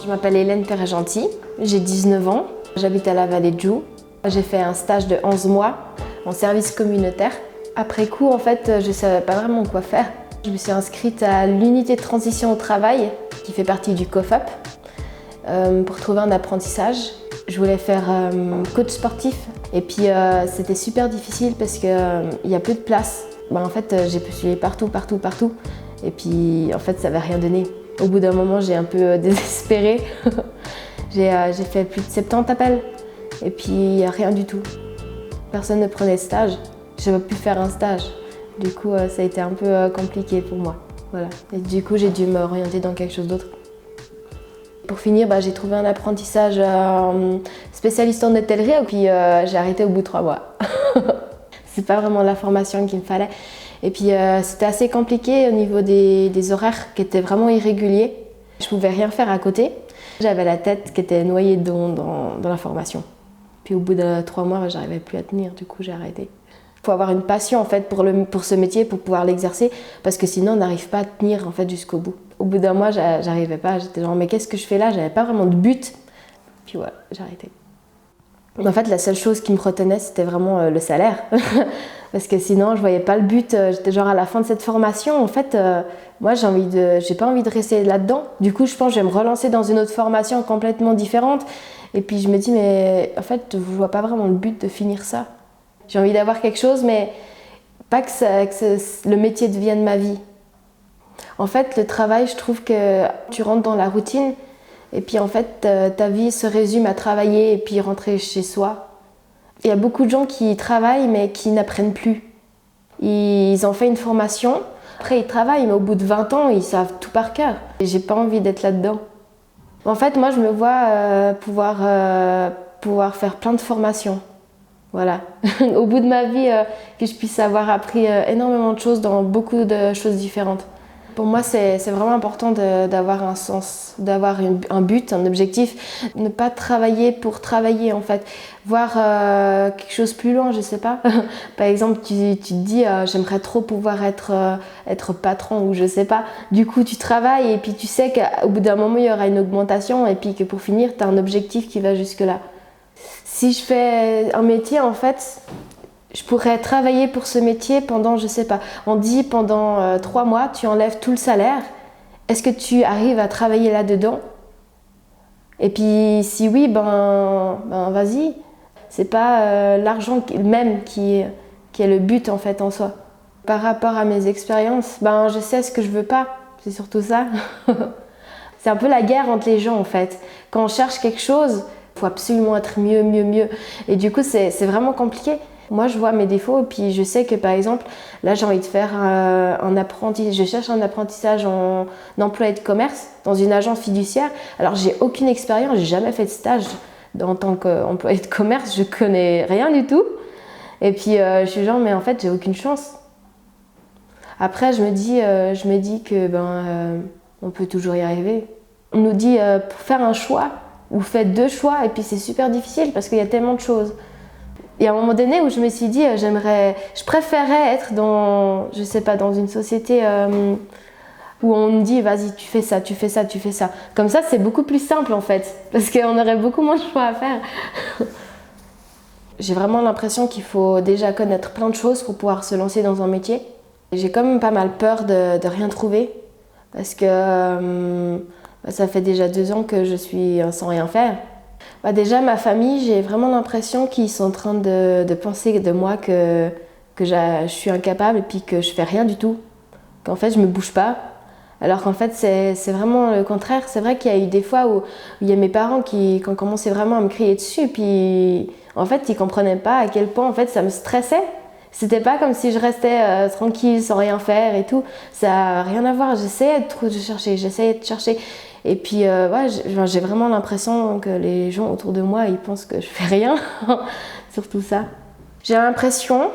Je m'appelle Hélène Perret-Gentil, j'ai 19 ans, j'habite à la Vallée de Joux. J'ai fait un stage de 11 mois en service communautaire. Après coup, en fait, je ne savais pas vraiment quoi faire. Je me suis inscrite à l'unité de transition au travail, qui fait partie du COFAP, pour trouver un apprentissage. Je voulais faire coach sportif et puis c'était super difficile parce qu'il y a peu de place. En fait, j'ai postulé partout et puis en fait, ça n'avait rien donné. Au bout d'un moment, j'ai un peu désespéré. J'ai fait plus de 70 appels et puis rien du tout. Personne ne prenait de stage. Je n'avais pu faire un stage. Du coup, ça a été un peu compliqué pour moi. Voilà. Et du coup, j'ai dû m'orienter dans quelque chose d'autre. Pour finir, j'ai trouvé un apprentissage spécialiste en hôtellerie et puis j'ai arrêté au bout de 3 mois. C'est pas vraiment la formation qu'il me fallait. Et puis c'était assez compliqué au niveau des horaires qui étaient vraiment irréguliers. Je pouvais rien faire à côté. J'avais la tête qui était noyée dans la formation. Puis au bout de 3 mois, j'arrivais plus à tenir, du coup j'ai arrêté. Il faut avoir une passion en fait pour ce métier, pour pouvoir l'exercer, parce que sinon on n'arrive pas à tenir en fait jusqu'au bout. Au bout d'un mois, j'arrivais pas, j'étais genre mais qu'est-ce que je fais là? J'avais pas vraiment de but. Puis voilà, j'ai arrêté. En fait, la seule chose qui me retenait, c'était vraiment le salaire. Parce que sinon, je voyais pas le but. J'étais genre à la fin de cette formation, en fait, moi j'ai pas envie de rester là-dedans. Du coup, je pense que je vais me relancer dans une autre formation complètement différente. Et puis je me dis, mais en fait, je vois pas vraiment le but de finir ça. J'ai envie d'avoir quelque chose, mais pas que le métier devienne ma vie. En fait, le travail, je trouve que tu rentres dans la routine et puis en fait, ta vie se résume à travailler et puis rentrer chez soi. Il y a beaucoup de gens qui travaillent mais qui n'apprennent plus. Ils ont fait une formation, après ils travaillent, mais au bout de 20 ans, ils savent tout par cœur. Et j'ai pas envie d'être là-dedans. En fait, moi, je me vois pouvoir faire plein de formations. Voilà. Au bout de ma vie, que je puisse avoir appris énormément de choses dans beaucoup de choses différentes. Pour moi, c'est vraiment important d'avoir un sens, d'avoir un but, un objectif. Ne pas travailler pour travailler, en fait. Voir quelque chose plus loin, je sais pas. Par exemple, tu te dis, j'aimerais trop pouvoir être patron ou je sais pas. Du coup, tu travailles et puis tu sais qu'au bout d'un moment, il y aura une augmentation et puis que pour finir, tu as un objectif qui va jusque-là. Si je fais un métier, en fait, je pourrais travailler pour ce métier pendant, je sais pas, on dit pendant 3 mois, tu enlèves tout le salaire. Est-ce que tu arrives à travailler là-dedans? Et puis si oui, vas-y. C'est pas l'argent même qui est le but en fait en soi. Par rapport à mes expériences, je sais ce que je veux pas. C'est surtout ça. C'est un peu la guerre entre les gens en fait. Quand on cherche quelque chose, il faut absolument être mieux. Et du coup, c'est vraiment compliqué. Moi, je vois mes défauts et puis je sais que par exemple, là, j'ai envie de faire je cherche un apprentissage en employé de commerce dans une agence fiduciaire. Alors, j'ai aucune expérience, j'ai jamais fait de stage en tant qu'employé de commerce, je connais rien du tout. Et puis, je suis genre, mais en fait, j'ai aucune chance. Après, je me dis que on peut toujours y arriver. On nous dit pour faire un choix, vous faites 2 choix et puis c'est super difficile parce qu'il y a tellement de choses. Il y a un moment donné où je me suis dit, je préférais être dans une société où on me dit, vas-y, tu fais ça. Comme ça, c'est beaucoup plus simple en fait, parce qu'on aurait beaucoup moins de choix à faire. J'ai vraiment l'impression qu'il faut déjà connaître plein de choses pour pouvoir se lancer dans un métier. J'ai quand même pas mal peur de rien trouver, parce que ça fait déjà 2 ans que je suis sans rien faire. Déjà, ma famille, j'ai vraiment l'impression qu'ils sont en train de penser de moi que je suis incapable et puis que je fais rien du tout. Qu'en fait, je me bouge pas. Alors qu'en fait, c'est vraiment le contraire. C'est vrai qu'il y a eu des fois où il y a mes parents qui ont commencé vraiment à me crier dessus. Puis en fait, ils comprenaient pas à quel point en fait, ça me stressait. C'était pas comme si je restais tranquille sans rien faire et tout. Ça n'a rien à voir. J'essayais de chercher. Et puis j'ai vraiment l'impression que les gens autour de moi, ils pensent que je fais rien. Surtout ça. J'ai l'impression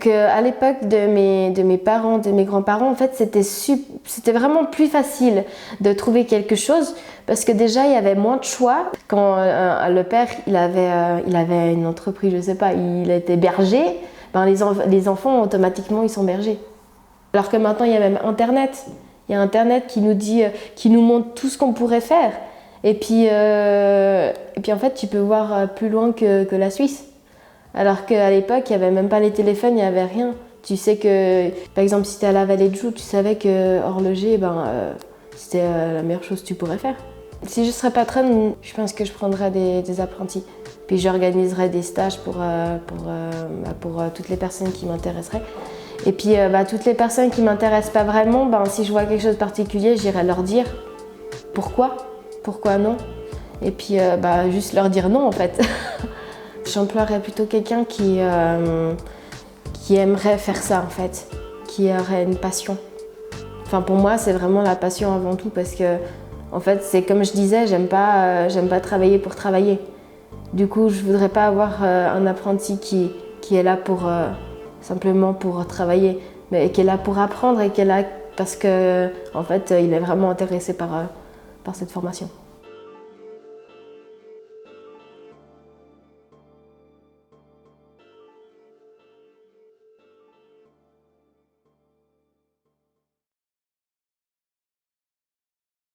qu'à l'époque de mes parents, de mes grands-parents, en fait, c'était vraiment plus facile de trouver quelque chose parce que déjà, il y avait moins de choix. Quand le père, il avait une entreprise, je sais pas, il était berger, les enfants, automatiquement, ils sont bergers. Alors que maintenant, il y a même Internet. Il y a Internet qui nous montre tout ce qu'on pourrait faire. Et puis en fait, tu peux voir plus loin que la Suisse. Alors qu'à l'époque, il n'y avait même pas les téléphones, il n'y avait rien. Tu sais que, par exemple, si tu es à la vallée de Joux, tu savais que horloger, c'était la meilleure chose que tu pourrais faire. Si je serais patronne, je pense que je prendrais des apprentis. Puis j'organiserais des stages pour toutes les personnes qui m'intéresseraient. Et puis toutes les personnes qui ne m'intéressent pas vraiment, si je vois quelque chose de particulier, j'irai leur dire pourquoi non. Et puis juste leur dire non en fait. J'emploierais plutôt quelqu'un qui aimerait faire ça en fait, qui aurait une passion. Enfin pour moi c'est vraiment la passion avant tout parce que en fait c'est comme je disais, j'aime pas travailler pour travailler. Du coup je voudrais pas avoir un apprenti qui est là simplement pour travailler, mais qui est là pour apprendre et qui est là parce que en fait il est vraiment intéressé par cette formation.